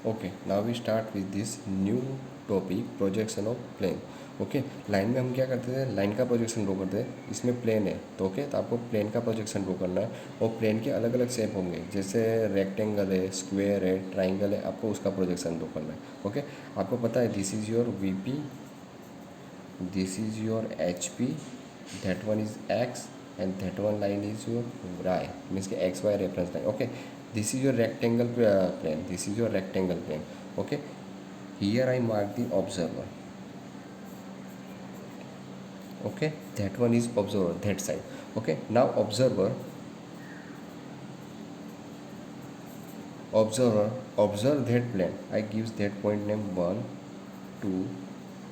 Okay, now we start with this new topic, projection of plane. Okay, line में हम क्या करते थे, लाइन का प्रोजेक्शन ड्रॉ करते हैं। इसमें प्लेन है तो ओके, तो आपको प्लेन का प्रोजेक्शन ड्रॉ करना है। और प्लेन के अलग अलग शेप होंगे, जैसे रेक्टेंगल है, स्क्वायर है, ट्राइंगल है, आपको उसका प्रोजेक्शन ड्रॉ करना है। ओके, आपको पता है this is your V P, this is your H P, that one is X and that one line is your Y, means के X Y reference line. Okay, this is your rectangle plane, this is your rectangle plane. Okay, here I mark the observer. Okay, that one is observer, that side. Okay, now observe that plane. I gives that point name 1 2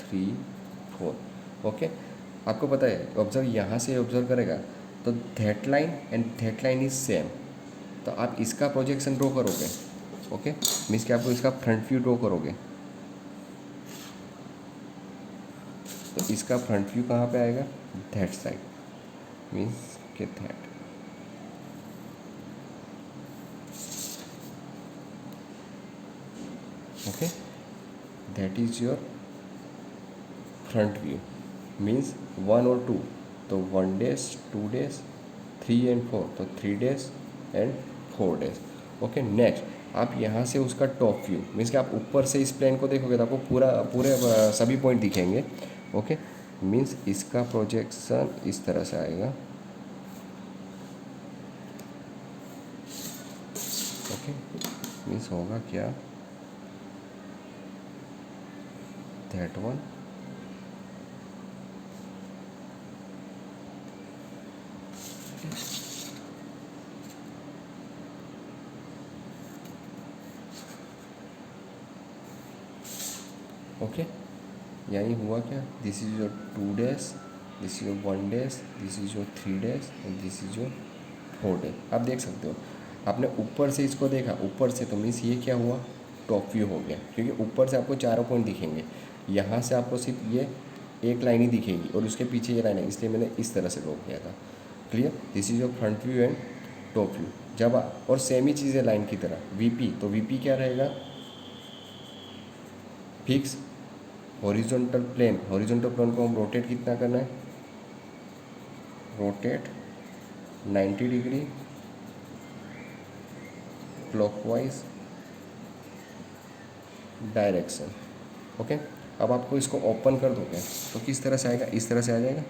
3 4. Okay, आपको पता है observe यहाँ से observe करेगा तो that line and that line is same, तो आप इसका प्रोजेक्शन ड्रॉ करोगे। ओके, मीन्स कि आपको इसका फ्रंट व्यू ड्रॉ करोगे, तो इसका फ्रंट व्यू कहाँ पे आएगा, दैट साइड, मीन्स के that. Okay, that is your front view, means 1 और 2, तो 1 डेज 2 डेज 3 एंड 4, तो 3 days and 4 days. Okay, next आप यहाँ से उसका टॉप व्यू, मीन्स कि आप ऊपर से इस प्लेन को देखोगे तो आपको पूरे सभी पॉइंट दिखेंगे। ओके, मीन्स इसका प्रोजेक्शन इस तरह से आएगा। ओके, मीन्स होगा क्या, दैट वन ओके, यानी हुआ क्या, this is your 2 days, this is your 1 days, this is your 3 days and this is your 4 days. आप देख सकते हो, आपने ऊपर से इसको देखा, ऊपर से, तो मीन्स ये क्या हुआ, टॉप व्यू हो गया, क्योंकि ऊपर से आपको चारों पॉइंट दिखेंगे, यहाँ से आपको सिर्फ ये एक लाइन ही दिखेगी और उसके पीछे ये लाइन है, इसलिए मैंने इस तरह से ड्रॉ किया था। Clear, this is your front view and top view. जब और सेम ही चीज़ है लाइन की तरह, वीपी, तो वीपी क्या रहेगा, fix horizontal plane. Horizontal plane को हम रोटेट कितना करना है, rotate 90 degree clockwise direction. Okay, अब आपको इसको ओपन कर दोगे तो किस तरह से आएगा, इस तरह से आ जाएगा,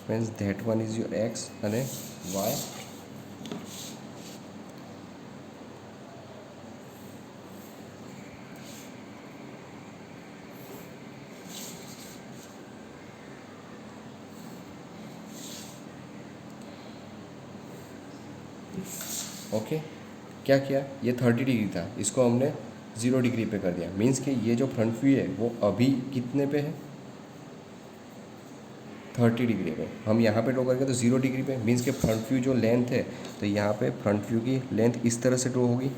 means that one is your X and Y. Okay, क्या किया, ये 30 डिग्री था, इसको हमने 0 डिग्री पे कर दिया, मीन्स कि ये जो फ्रंट व्यू है वो अभी कितने पे है, 30 डिग्री पे। हम यहाँ पे ड्रॉ करेंगे तो 0 डिग्री पे, मीन्स के फ्रंट व्यू जो लेंथ है, तो यहाँ पे फ्रंट व्यू की लेंथ इस तरह से ड्रॉ होगी।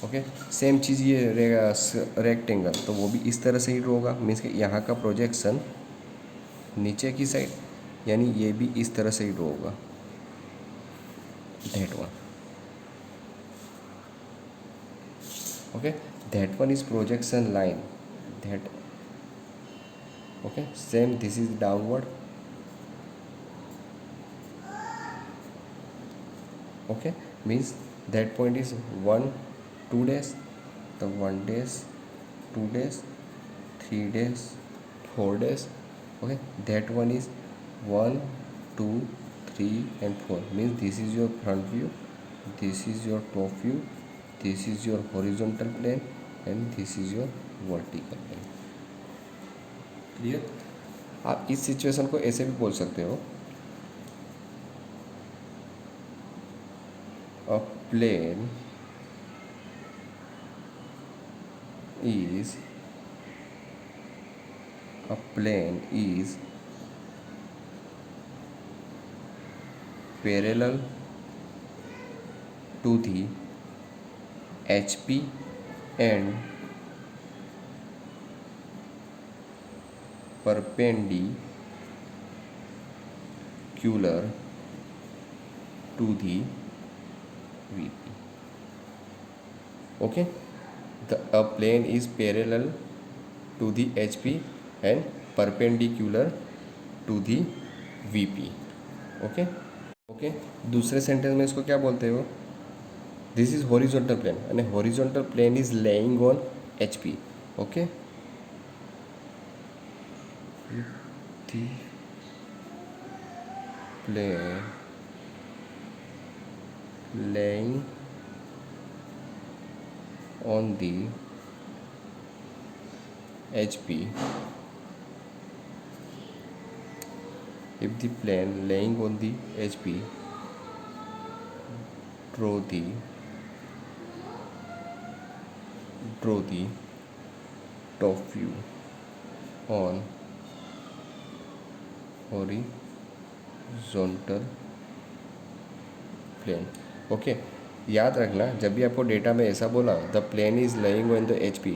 ओके, सेम चीज़ ये रहेगा रेक्टेंगल, तो वो भी इस तरह से ही ड्रॉ होगा, मीन्स कि यहाँ का प्रोजेक्शन नीचे की साइड, यानी ये भी इस तरह से ही ड्रॉ होगा, that one. Okay, that one is projection line, that. Okay, same this is downward. Okay, means that point is 1 2 days, तो 1 days 2 days 3 days 4 days। Okay, that one is 1 2 3 and 4, means this is your front view, this is your top view, this is your horizontal plane and this is your vertical plane। Clear, आप इस situation को ऐसे भी बोल सकते हो, अ plane is a plane is parallel to the HP and perpendicular to the VP। Okay, a plane is parallel to the HP and perpendicular to the VP. Okay okay, दूसरे sentence में इसको क्या बोलते हो, this is horizontal plane and horizontal plane is laying on HP. Okay, the plane laying on the HP, if the plane laying on the HP draw the top view on horizontal plane. Okay, याद रखना जब भी आपको data में ऐसा बोला the plane is laying on the HP,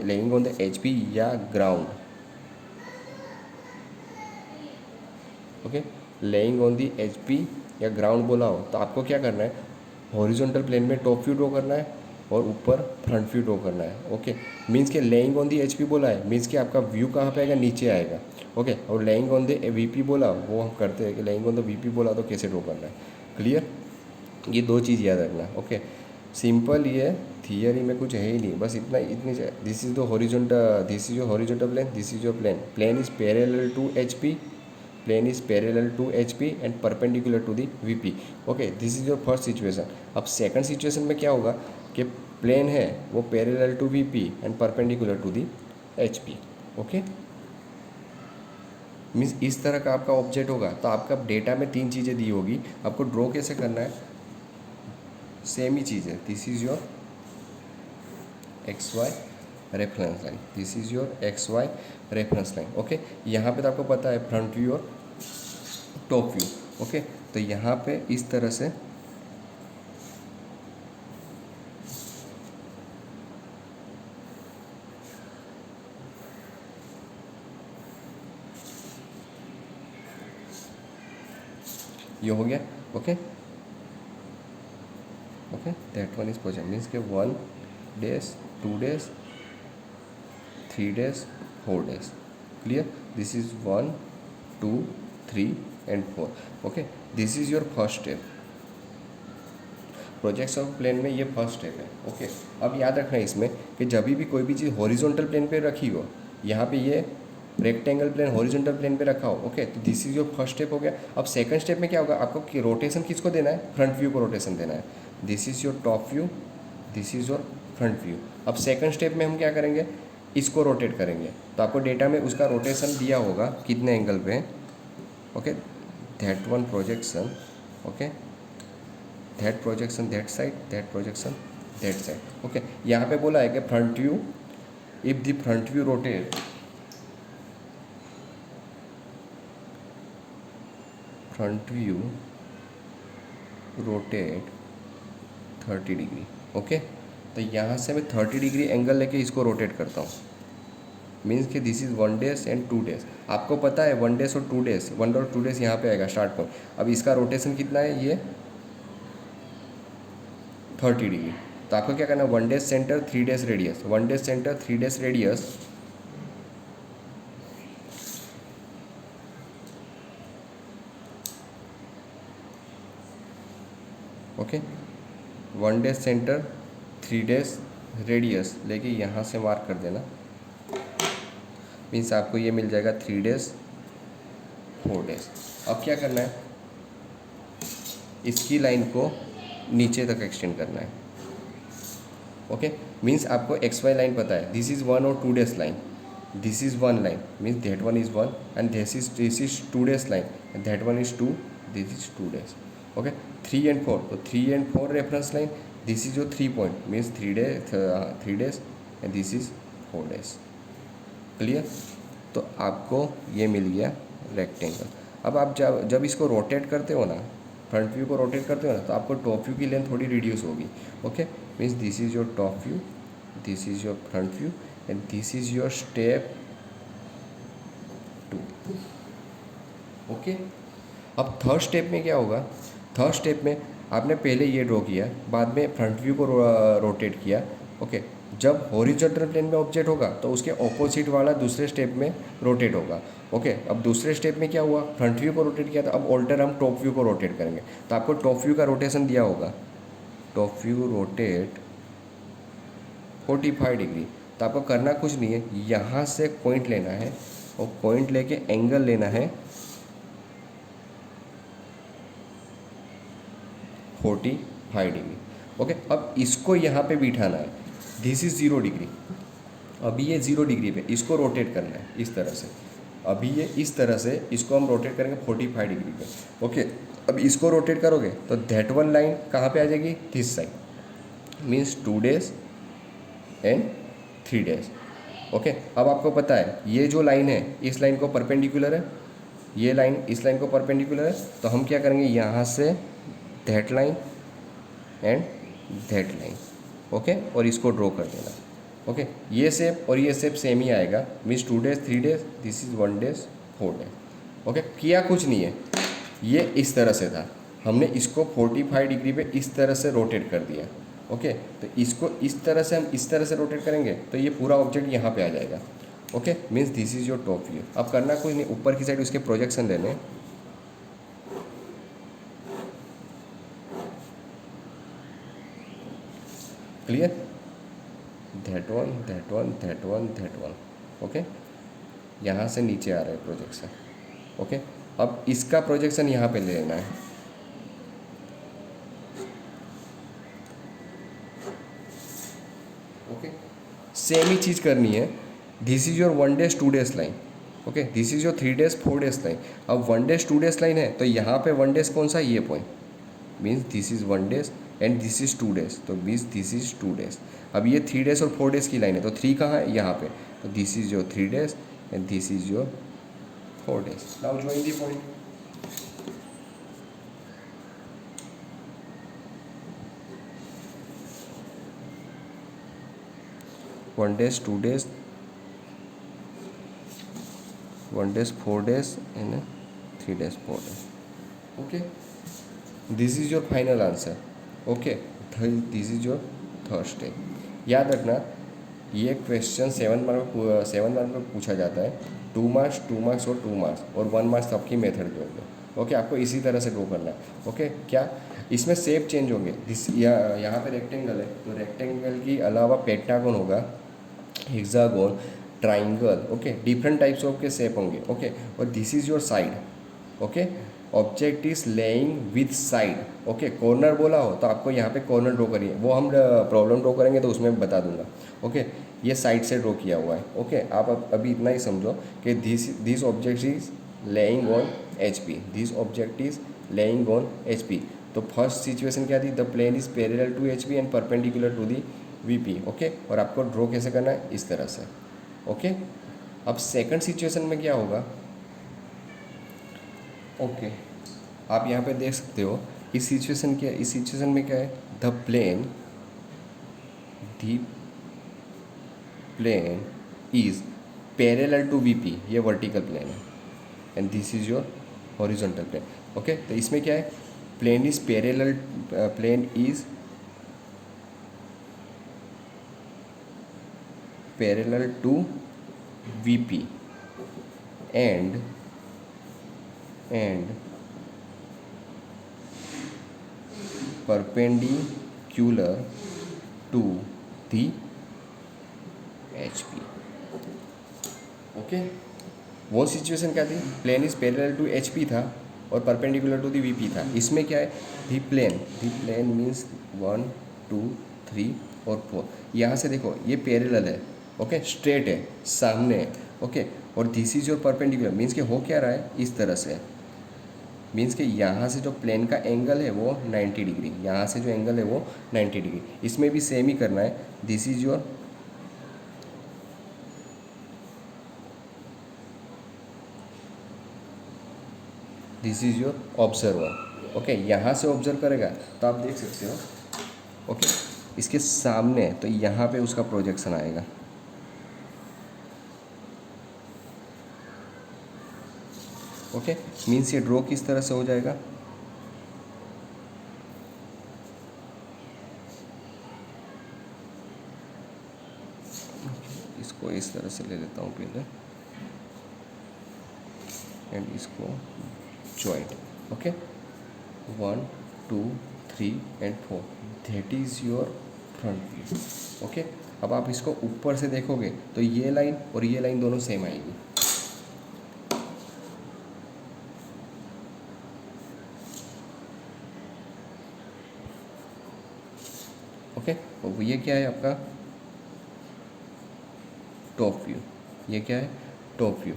laying on the HP या ground, okay, laying on the HP या ग्राउंड बोला हो तो आपको क्या करना है, हॉरिजॉन्टल प्लेन में टॉप व्यू ड्रॉ करना है और ऊपर फ्रंट व्यू ड्रॉ करना है. ओके, मीन्स के लेइंग ऑन दी HP बोला है, मीन्स कि आपका व्यू कहाँ पे आएगा, नीचे आएगा. ओके, और लेइंग ऑन द VP बोला, वो हम करते हैं कि लेइंग ऑन द VP बोला तो कैसे ड्रॉ करना है. क्लियर, ये दो चीज़ याद रखना. ओके, सिंपल, ये थियरी में कुछ है ही नहीं, बस इतना इतनी. This is the horizontal, this is your horizontal plane, this is your plane, plane is parallel to HP, plane is parallel to HP and perpendicular to the VP. Okay, this is your first situation. अब second situation में क्या होगा कि plane है वो parallel to VP and perpendicular to the HP. Okay, means इस तरह का आपका ऑब्जेक्ट होगा तो आपका डेटा में तीन चीज़ें दी होगी, आपको ड्रॉ कैसे करना है, सेम ही चीज़ है. This is your XY reference line, this is your XY reference line. Okay, यहाँ पे तो आपको पता है फ्रंट व्यू और टॉप व्यू. ओके, तो यहाँ पे इस तरह से ये हो गया. Okay okay, that one is position, means के 1 days 2 days 3 days 4 days. Clear, this is 1 2 3 and 4. Okay, this is your first step. Projects of plane में ये फर्स्ट स्टेप है. ओके, अब याद रखना है इसमें कि जब भी कोई भी चीज़ हॉरिजॉन्टल प्लेन पे रखी हो, यहाँ पे ये रेक्टेंगल प्लेन हॉरिजॉन्टल प्लेन पे रखा हो. ओके, तो this is your first step हो गया. अब सेकंड स्टेप में क्या होगा, आपको रोटेशन किसको देना है, फ्रंट व्यू को रोटेशन देना है. This is your top view, this is your front view. अब सेकंड स्टेप में हम क्या करेंगे, इसको रोटेट करेंगे. तो आपको डेटा में उसका रोटेशन दिया होगा कितने एंगल पे. Okay, that one projection. Okay, that projection that side, that projection that side. Okay, यहाँ पे बोला है कि front view, if the front view rotate, front view rotate 30 degree. Okay, तो यहाँ से मैं 30 डिग्री एंगल लेके इसको रोटेट करता हूँ. मीन्स कि this is 1 days and 2 days. आपको पता है 1 days और 2 days, 1 और 2 days यहाँ पे आएगा स्टार्ट पॉइंट. अब इसका रोटेशन कितना है, ये 30 डिग्री. तो आपको क्या करना है, 1 days centre 3 days radius, 1 days centre 3 days radius. Okay, 1 days centre 3 days radius लेके यहाँ से मार्क कर देना. मीन्स आपको ये मिल जाएगा 3 days 4 days. अब क्या करना है, इसकी लाइन को नीचे तक एक्सटेंड करना है. ओके, मीन्स आपको XY लाइन पता है, दिस इज़ 1 और 2 days line, this is 1 line, means that one is 1 and this is 2 days line, that one is 2, this is 2 days. Okay, 3 and 4, तो 3 and 4 reference line, this is your 3 point, means 3 days and this is 4 days. Clear, तो आपको ये मिल गया rectangle. अब आप जब इसको rotate करते हो ना, फ्रंट व्यू को रोटेट करते हो ना, तो आपको टॉप व्यू की लेंथ थोड़ी रिड्यूस होगी. Okay, means this is your top view, this is your front view and this is your step 2. Okay, अब थर्ड स्टेप में क्या होगा, थर्ड स्टेप में आपने पहले ये ड्रॉ किया, बाद में फ्रंट व्यू को रोटेट किया, ओके, जब हॉरिजॉन्टल प्लेन में ऑब्जेक्ट होगा तो उसके ऑपोजिट वाला दूसरे स्टेप में रोटेट होगा। ओके, अब दूसरे स्टेप में क्या हुआ, फ्रंट व्यू को रोटेट किया था, अब ऑल्टर हम टॉप व्यू को रोटेट करेंगे। तो आपको टॉप व्यू का रोटेशन दिया होगा, टॉप व्यू रोटेट 45 डिग्री। तो आपको करना कुछ नहीं है, यहाँ से पॉइंट लेना है और पॉइंट लेके एंगल लेना है 45 डिग्री। ओके, अब इसको यहाँ पे बिठाना है, दिस इज़ 0 डिग्री। अभी ये 0 डिग्री पे इसको रोटेट करना है इस तरह से। अभी ये इस तरह से इसको हम रोटेट करेंगे 45 डिग्री पे। ओके, अब इसको रोटेट करोगे तो दैट वन लाइन कहाँ पे आ जाएगी, this side, means 2 days and 3 days. Okay, अब आपको पता है ये जो लाइन है इस लाइन को परपेंडिकुलर है, ये लाइन इस लाइन को परपेंडिकुलर है। तो हम क्या करेंगे, यहाँ say that line and that line. Okay, और इसको ड्रॉ कर देना। ओके, ये शेप और ये शेप सेम ही आएगा, means 2 days 3 days, this is 1 days 4 days. Okay, किया कुछ नहीं है, ये इस तरह से था, हमने इसको 45 डिग्री पे इस तरह से रोटेट कर दिया। ओके, तो इसको इस तरह से हम इस तरह से रोटेट करेंगे तो ये पूरा ऑब्जेक्ट यहाँ पे आ जाएगा। Okay, means this is your top view. अब करना कुछ नहीं, ऊपर की साइड उसके प्रोजेक्शन लेने हैं। Clear, that one that one that one that one. Okay, यहाँ से नीचे आ रहा है प्रोजेक्शन। ओके, अब इसका प्रोजेक्शन यहाँ पे ले लेना है। ओके, सेम ही चीज़ करनी है, this is your 1 days 2 days line. Okay, this is your 3 days 4 days line. अब 1 डेज 2 डेज लाइन है तो यहाँ पे 1 डेज कौन सा है, ये point, means this is 1 days and this is 2 days, तो मीन्स दिस इज़ 2 डेज। अब ये 3 डेज और 4 डेज की लाइन है, तो 3 कहाँ है, यहाँ पे, तो this is your 3 days and this is your 4 days. Now join the point. One days 2 days 1 days 4 days and 3 days 4 days. Okay, this is your final answer. Okay, this is your third step. याद रखना, ये question 7 mark में पूछा जाता है, 2 marks 2 marks और 2 marks और 1 marks आपकी मेथड के होंगे। ओके, आपको इसी तरह से ड्रॉ करना है। ओके, क्या इसमें शेप चेंज होंगे, दिस यहाँ पे रेक्टेंगल है तो रेक्टेंगल की अलावा पेंटागन होगा, hexagon, triangle. Okay, different types of के शेप होंगे। ओके, और this is your side. Okay, object is laying with side. Okay, corner बोला हो तो आपको यहाँ पे कॉर्नर ड्रॉ करिए, वो हम प्रॉब्लम ड्रॉ करेंगे तो उसमें बता दूंगा। ओके, ये साइड से ड्रॉ किया हुआ है। ओके, आप अभी इतना ही समझो कि this object is laying on H P, this object is laying on H P. तो फर्स्ट सिचुएशन क्या थी, the plane is parallel to H P and perpendicular to the V P. Okay, और आपको ड्रॉ कैसे करना है, इस तरह से। ओके, अब सेकंड सिचुएशन में क्या होगा, ओके आप यहाँ पे देख सकते हो, इस सिचुएशन में क्या है, the plane is parallel to VP, ये वर्टिकल प्लेन है and this is your horizontal plane. Okay, तो इसमें क्या है, plane is parallel to VP and perpendicular to the HP. Okay, वो सिचुएशन क्या थी, plane is parallel to HP था और परपेंडिकुलर टू दी VP था। इसमें क्या है, दी प्लेन मीन्स 1 2 3 और 4। यहाँ से देखो ये पैरेलल है। ओके, स्ट्रेट है, सामने है। ओके, और this is your perpendicular, means कि हो क्या रहा है, इस तरह से, मीन्स कि यहाँ से जो प्लेन का एंगल है वो 90 डिग्री, यहाँ से जो एंगल है वो 90 डिग्री। इसमें भी सेम ही करना है, this is your observer. Okay, यहाँ से ऑब्जर्व करेगा तो आप देख सकते हो। ओके, इसके सामने तो यहाँ पे उसका प्रोजेक्शन आएगा। ओके, मीन्स ये ड्रॉ किस तरह से हो जाएगा, इसको इस तरह से ले लेता हूँ पहले एंड इसको joint. Okay, 1 2 3 and 4, that is your front view. Okay, अब आप इसको ऊपर से देखोगे तो ये लाइन और ये लाइन दोनों सेम आएगी। ओके, और ये क्या है आपका टॉप व्यू। ये क्या है टॉप व्यू।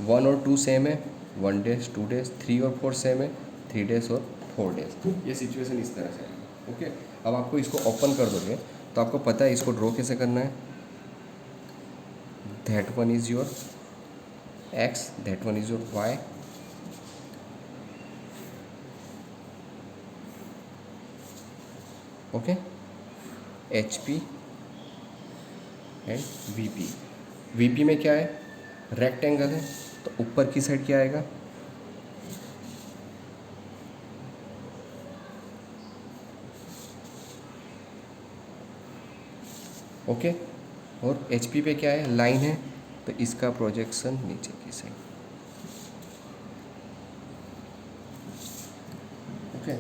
1 और 2 सेम है, 1 डेज 2 डेज, 3 और 4 सेम है, 3 डेज और 4 डेज। ये सिचुएशन इस तरह से आएगी। ओके, अब आपको इसको ओपन कर दोगे तो आपको पता है इसको ड्रॉ कैसे करना है। That one is your X, that one is your Y, okay, H P and V P. V P में क्या है रेक्टेंगल है, तो ऊपर की साइड क्या आएगा ओके, और एच पी पे क्या है लाइन है, तो इसका प्रोजेक्शन नीचे की side. Okay,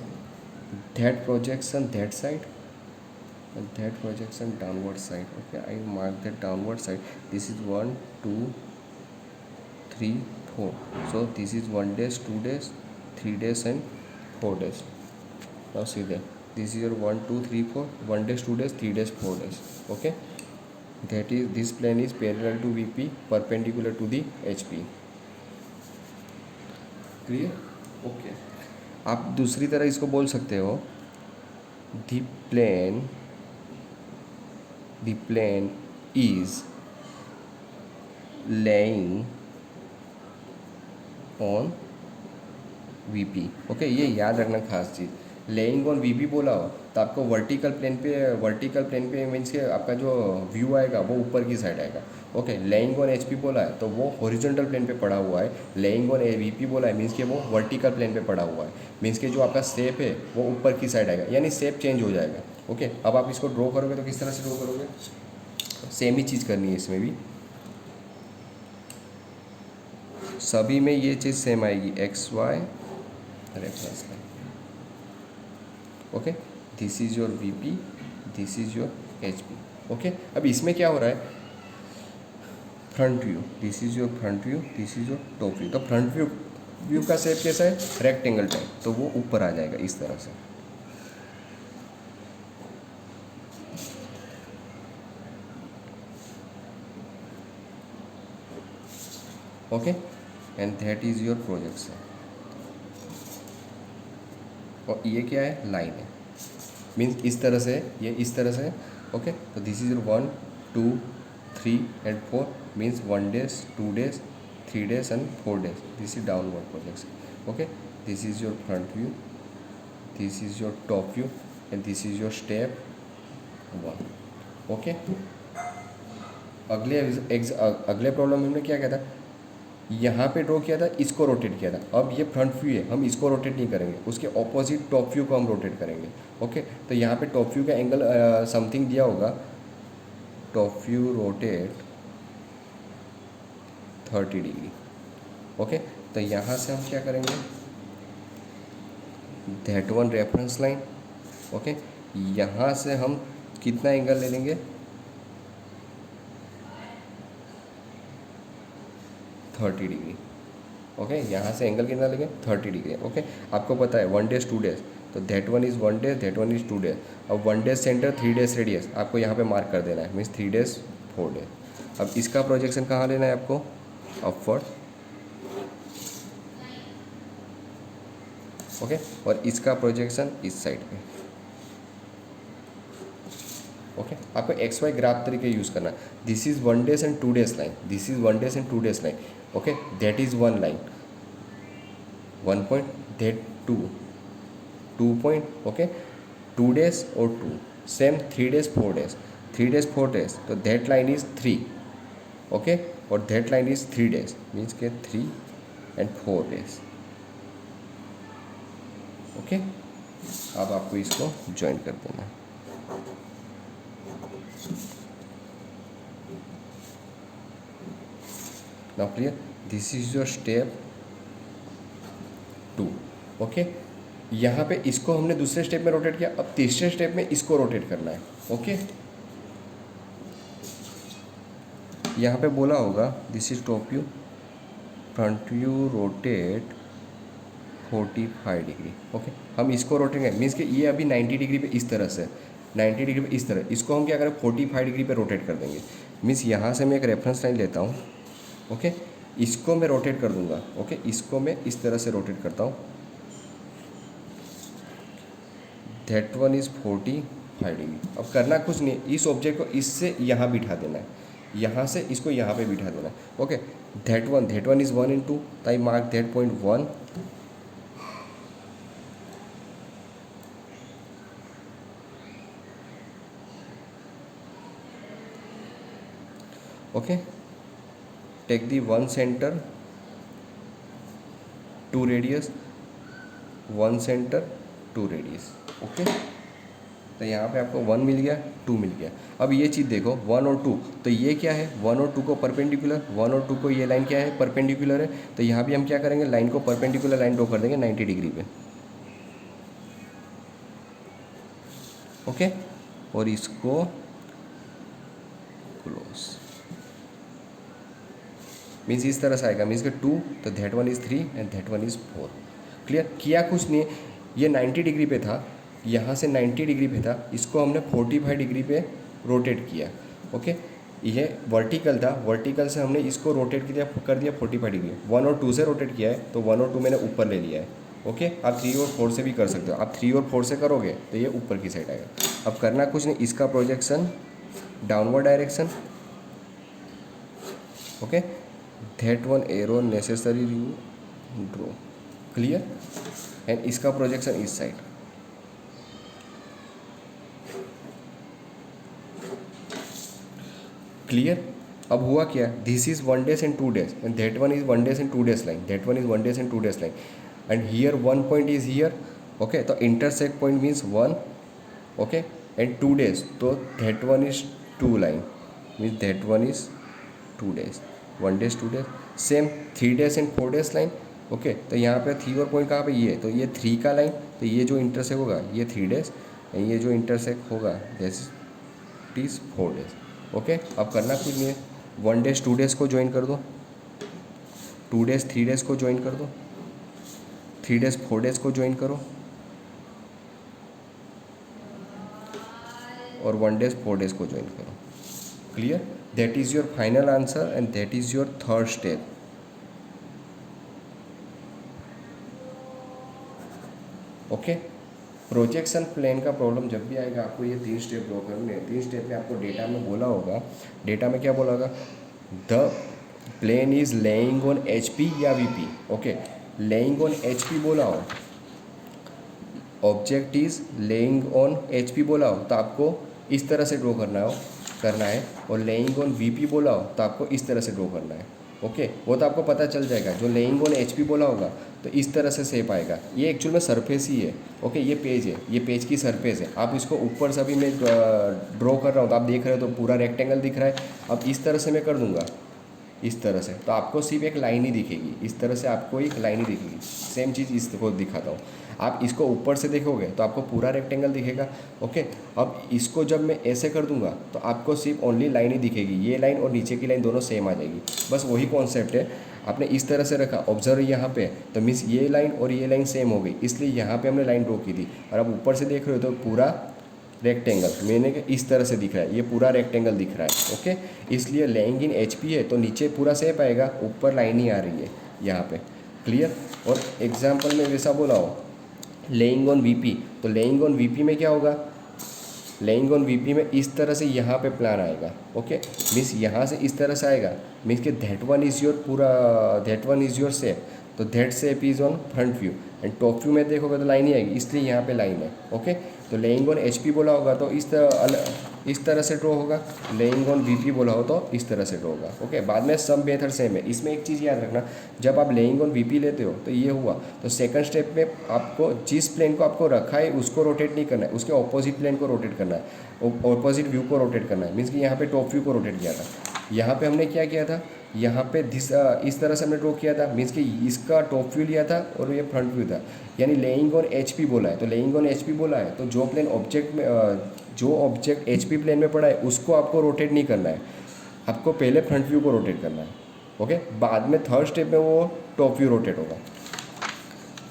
that projection that side, that projection downward side. Okay, I mark that downward side. This is 1 2 3 4, so this is 1 days 2 days 3 days and 4 days. Now see that this is your 1 2 3 4, 1 days 2 days 3 days 4 days. Okay, that is this plane is parallel to VP, perpendicular to the HP. Clear? Okay, आप दूसरी तरह इसको बोल सकते हो, the plane is laying on VP. Okay, ये याद रखना खास चीज़, लेइंग ऑन VP बोला हो तो आपको वर्टिकल प्लेन पे मीन्स के आपका जो व्यू आएगा वो ऊपर की साइड आएगा। ओके, लेइंग ऑन HP बोला है तो वो हॉरिजॉन्टल प्लेन पे पड़ा हुआ है, लेइंग ऑन VP बोला है मीन्स के वो वर्टिकल प्लेन पे पड़ा हुआ है, मीन्स के जो आपका शेप है वो ऊपर की साइड आएगा, यानी शेप चेंज हो जाएगा। ओके, अब आप इसको ड्रॉ करोगे तो किस तरह से ड्रॉ करोगे, सेम ही चीज़ करनी है इसमें भी, सभी में ये चीज़ सेम आएगी, X Y reference line. Okay, this is your VP, this is your HP। Okay, अब इसमें क्या हो रहा है front view, this is your front view, this is your top view. तो फ्रंट व्यू का शेप कैसा है रेक्टेंगल टाइप, तो वो ऊपर आ जाएगा इस तरह से। Okay, and that is your projection. और ये क्या है लाइन है, मीन्स इस तरह से, ये इस तरह से। ओके, तो this is your 1 2 3 and 4 means 1 days 2 days 3 days and 4 days। This is downward projection. Okay, this is your front view, this is your top view and this is your step 1। Okay, अगले problem में हमने क्या किया था, यहाँ पे draw किया था, इसको रोटेट किया था। अब ये फ्रंट व्यू है, हम इसको रोटेट नहीं करेंगे, उसके ऑपोजिट टॉप व्यू को हम रोटेट करेंगे। ओके, तो यहाँ पे टॉप व्यू का एंगल समथिंग दिया होगा, top view rotate 30 degree. Okay, तो यहाँ से हम क्या करेंगे, that one reference line. Okay, यहाँ से हम कितना एंगल ले लेंगे 30 डिग्री। ओके, यहाँ से एंगल कितना लेंगे 30 डिग्री। ओके, आपको पता है 1 days 2 days, तो that one is 1 day, that one is 2 days। अब 1 days सेंटर 3 days रेडियस आपको यहाँ पे मार्क कर देना है, मीन्स 3 days 4 days। अब इसका प्रोजेक्शन कहाँ लेना है आपको, अपवर्ड। ओके, और इसका प्रोजेक्शन इस साइड पे। ओके, आपको एक्स वाई ग्राफ तरीके यूज़ करना है। This is 1 days and 2 days line, this is 1 days and 2 days line. Okay, that is 1 line, 1 point, that 2 point. Okay, 2 days और 2 same, 3 days 4 days, 3 days 4 days, तो that line is 3। Okay, और that line is 3 days, means के 3 and 4 days। Okay, अब आपको इसको join कर देना है। Now clear, this is your step 2। Okay, यहाँ पे इसको हमने दूसरे स्टेप में रोटेट किया, अब तीसरे स्टेप में इसको रोटेट करना है। ओके, यहाँ पे बोला होगा this is top view, front view rotate 45 degree. Okay, हम इसको रोटेट करेंगे, मीन्स कि ये अभी 90 डिग्री पे इस तरह से, 90 डिग्री पे इस तरह, इसको हम क्या करें 45 डिग्री पे रोटेट कर देंगे। मीन्स यहाँ से मैं एक रेफरेंस लाइन लेता हूँ। ओके, इसको मैं रोटेट कर दूंगा। ओके, इसको मैं इस तरह से रोटेट करता हूँ, दैट वन इज़ 45 डिग्री। अब करना कुछ नहीं, इस ऑब्जेक्ट को इससे यहाँ बिठा देना है, यहाँ से इसको यहाँ पे बिठा देना है। Okay, that one is 1 and 2, tie mark that point 1। Okay, take the 1 centre 2 radius, 1 centre 2 radius. Okay, तो यहाँ पे आपको 1 मिल गया, 2 मिल गया। अब ये चीज़ देखो 1 और 2, तो ये क्या है 1 और 2 को परपेंडिकुलर, 1 और 2 को ये लाइन क्या है परपेंडिकुलर है। तो यहाँ भी हम क्या करेंगे, लाइन को परपेंडिकुलर लाइन ड्रॉ कर देंगे 90 डिग्री पे। ओके, और इसको क्लोज, मीन्स इस तरह से आएगा, मीन्स के 2, तो that one is 3 and that one is 4। Clear, किया कुछ नहीं है, ये 90 डिग्री पे था, यहाँ से 90 डिग्री पे था, इसको हमने 45 डिग्री पे रोटेट किया। ओके, ये वर्टिकल था, वर्टिकल से हमने इसको रोटेट कर दिया 45 डिग्री। 1 और 2 से रोटेट किया है, तो 1 और 2 मैंने ऊपर ले लिया है। ओके, आप 3 और 4 से भी कर सकते हो, आप 3 और 4 से करोगे तो ये ऊपर की साइड आएगा। अब करना कुछ नहीं, इसका projection downward direction. Okay, that one arrow necessary you draw, clear, and इसका प्रोजेक्शन इस साइड। क्लियर, अब हुआ क्या, this is 1 days and 2 days and that one is 1 days and 2 days line, that one is 1 days and 2 days line, and here 1 point is here. Okay, तो intersect point means 1, okay, and 2 days, तो that one is 2 line, means that one is 2 days, 1 days 2 days। Same 3 days and 4 days line. Okay, तो यहाँ पे 3 और point कहाँ पे, ये तो ये 3 का लाइन, तो ये जो इंटरसेक्ट होगा ये 3 days, एंड ये जो इंटरसेक्ट होगा दिस इज 4 days। ओके, अब करना कुछ नहीं है, 1 days 2 days को ज्वाइन कर दो, 2 days 3 days को ज्वाइन कर दो, 3 days 4 days को ज्वाइन करो, और 1 days 4 days को ज्वाइन करो। Clear, that is your final answer and that is your third step. Okay, projection plane का प्रॉब्लम जब भी आएगा आपको ये 3 स्टेप ड्रॉ करने हैं। 3 स्टेप में आपको डेटा में बोला होगा, डेटा में क्या बोला होगा, the plane is laying on HP या VP। Okay, laying on HP बोला हो, object is laying on HP बोला हो तो आपको इस तरह से ड्रॉ करना है, और लेइंग ऑन VP बोला हो तो आपको इस तरह से ड्रॉ करना है। ओके, वो तो आपको पता चल जाएगा, जो लेइंग ऑन HP बोला होगा तो इस तरह से शेप आएगा। ये एक्चुअल में सरफेस ही है। ओके, ये पेज है, ये पेज की सरफेस है। आप इसको ऊपर से अभी मैं ड्रॉ कर रहा हूँ तो आप देख रहे हो तो पूरा रेक्टेंगल दिख रहा है। अब इस तरह से मैं कर दूंगा, इस तरह से, तो आपको सिर्फ एक लाइन ही दिखेगी, इस तरह से आपको एक लाइन ही दिखेगी। सेम चीज़ इसको दिखाता हूँ, आप इसको ऊपर से देखोगे तो आपको पूरा रेक्टेंगल दिखेगा। ओके, अब इसको जब मैं ऐसे कर दूंगा तो आपको सिर्फ ओनली लाइन ही दिखेगी, ये लाइन और नीचे की लाइन दोनों सेम आ जाएगी। बस वही कॉन्सेप्ट है, आपने इस तरह से रखा, ऑब्जर्व यहाँ पे, तो मीन्स ये लाइन और ये लाइन सेम हो गई, इसलिए यहाँ पे हमने लाइन ड्रॉ की थी। और अब ऊपर से देख रहे हो तो पूरा रेक्टेंगल, मैंने कि इस तरह से दिख रहा है, ये पूरा रेक्टेंगल दिख रहा है। ओके, इसलिए लेइंग इन HP है तो नीचे पूरा शेप आएगा, ऊपर लाइन ही आ रही है यहाँ पे। क्लियर, और एग्जाम्पल में वैसा बोला हो लेइंग ऑन VP, तो लेइंग ऑन VP में क्या होगा, लेइंग ऑन VP में इस तरह से यहाँ पे प्लान आएगा। ओके, मीन्स यहाँ से इस तरह से आएगा, मीन्स कि दैट वन इज़ योर पूरा, that one is your shape, तो that shape is on front view, and top view में देखोगे तो लाइन ही आएगी, इसलिए यहाँ पे लाइन है। ओके, तो लेइंग ऑन HP बोला होगा तो इस तरह से ड्रॉ होगा, लेइंग ऑन VP बोला हो तो इस तरह से ड्रॉ होगा। ओके, बाद में सब मेथड सेम है। इसमें एक चीज़ याद रखना, जब आप लेइंग ऑन VP लेते हो तो ये हुआ, तो सेकंड स्टेप में आपको जिस प्लेन को आपको रखा है उसको रोटेट नहीं करना है, उसके ऑपोजिट प्लेन को रोटेट करना है, ऑपोजिट व्यू को रोटेट करना है। मीन्स कि यहाँ पे टॉप व्यू को रोटेट किया था, यहाँ पे हमने क्या किया था, यहाँ पे इस तरह से हमने ड्रॉ किया था, मीन्स कि इसका टॉप व्यू लिया था और ये फ्रंट व्यू था, यानी लेइंग ऑन एच पी बोला है। तो लेइंग ऑन एच पी बोला है तो जो प्लेन ऑब्जेक्ट में जो ऑब्जेक्ट एच पी प्लेन में पड़ा है उसको आपको रोटेट नहीं करना है, आपको पहले फ्रंट व्यू को रोटेट करना है। ओके, बाद में थर्ड स्टेप में वो टॉप व्यू रोटेट होगा।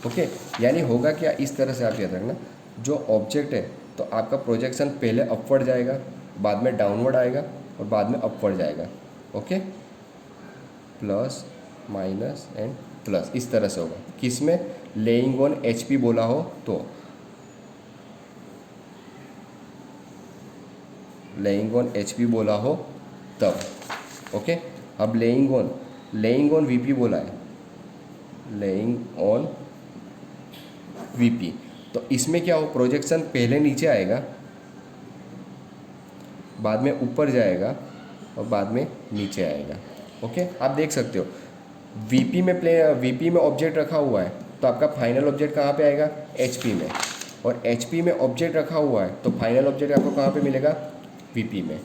ओके, यानी होगा क्या, इस तरह से आप याद रखना, जो ऑब्जेक्ट है तो आपका प्रोजेक्शन पहले अपवर्ड जाएगा, बाद में डाउनवर्ड आएगा और बाद में अपवर्ड जाएगा। Okay, plus minus and plus, इस तरह से होगा। किस में, लेइंग ऑन एच पी बोला हो तो, लेइंग ऑन एच पी बोला हो तब। ओके, अब लेइंग ऑन वी पी बोला है, लेइंग ऑन वी पी, तो इसमें क्या हो, प्रोजेक्शन पहले नीचे आएगा, बाद में ऊपर जाएगा और बाद में नीचे आएगा। ओके, आप देख सकते हो वीपी में ऑब्जेक्ट रखा हुआ है तो आपका फाइनल ऑब्जेक्ट कहाँ पे आएगा, एचपी में, और एचपी में ऑब्जेक्ट रखा हुआ है तो फाइनल ऑब्जेक्ट आपको कहाँ पे मिलेगा, वीपी में।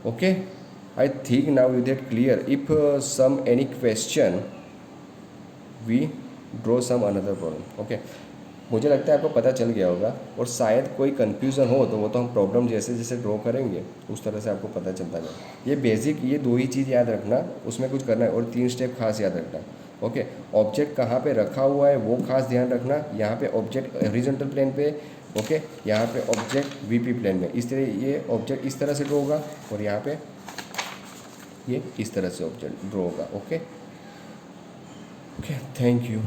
Okay, I think now you get clear. If some any question we draw some another problem. Okay, मुझे लगता है आपको पता चल गया होगा, और शायद कोई कन्फ्यूज़न हो तो वो तो हम प्रॉब्लम जैसे जैसे ड्रॉ करेंगे उस तरह से आपको पता चलता जाए। ये बेसिक, ये दो ही चीज़ याद रखना, उसमें कुछ करना है, और 3 स्टेप खास याद रखना। ओके, ऑब्जेक्ट कहाँ पे रखा हुआ है वो खास ध्यान रखना, यहाँ पे ऑब्जेक्ट हॉरिजॉन्टल प्लेन पे, ओके, यहाँ पे ऑब्जेक्ट वीपी प्लेन में, इस तरह ये ऑब्जेक्ट इस तरह से ड्रॉ होगा और यहाँ पे ये इस तरह से ऑब्जेक्ट ड्रॉ होगा। Okay, okay, thank you.